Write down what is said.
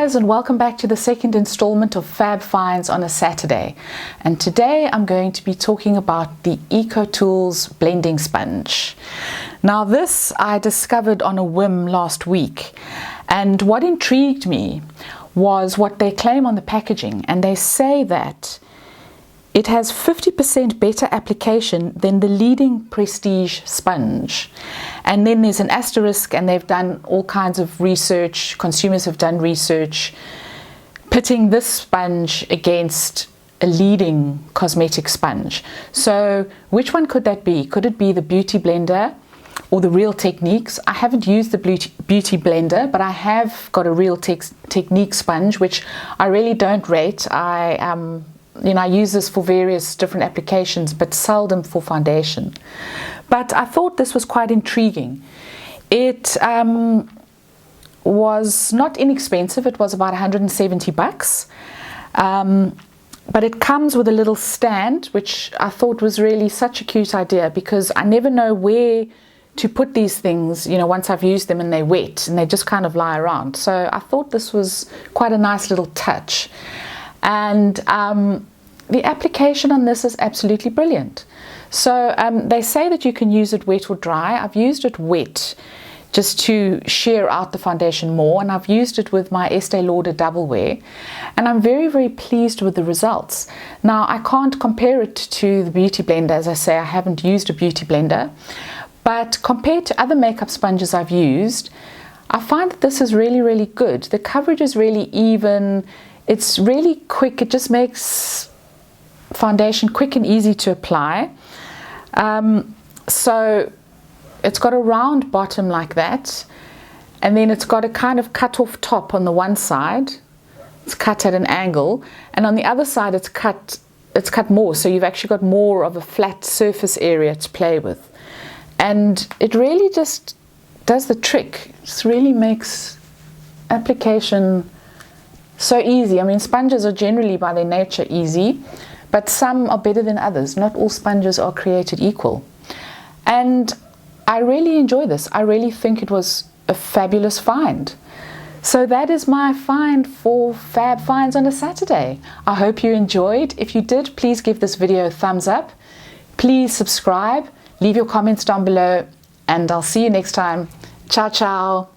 guys, and welcome back to the second installment of Fab Finds on a Saturday. And today I'm going to be talking about the Ecotools blending sponge. Now this I discovered on a whim last week, and what intrigued me was what they claim on the packaging, and they say that it has 50% better application than the leading prestige sponge. And then there's an asterisk, and they've done all kinds of research. Consumers have done research pitting this sponge against a leading cosmetic sponge. So which one could that be? Could it be the Beauty Blender or the Real Techniques? I haven't used the Beauty Blender, but I have got a Real Technique sponge, which I really don't rate. I use this for various different applications, but seldom for foundation. But I thought this was quite intriguing. It was not inexpensive. It was about 170 bucks. But it comes with a little stand, which I thought was really such a cute idea, because I never know where to put these things, once I've used them and they're wet and they just kind of lie around. So I thought this was quite a nice little touch. And the application on this is absolutely brilliant. So they say that you can use it wet or dry. I've used it wet just to shear out the foundation more, and I've used it with my Estee Lauder Double Wear, and I'm very, very pleased with the results. Now, I can't compare it to the Beauty Blender. As I say, I haven't used a Beauty Blender, but compared to other makeup sponges I've used, I find that this is really, really good. The coverage is really even. It's really quick. It just makes foundation quick and easy to apply. So it's got a round bottom like that, and then it's got a kind of cut off top on the one side. It's cut at an angle, and on the other side it's cut more, so you've actually got more of a flat surface area to play with, and it really just does the trick. It really makes application so easy. I mean, sponges are generally by their nature easy, but some are better than others. Not all sponges are created equal. And I really enjoy this. I really think it was a fabulous find. So that is my find for Fab Finds on a Saturday. I hope you enjoyed. If you did, please give this video a thumbs up. Please subscribe, leave your comments down below, and I'll see you next time. Ciao, ciao.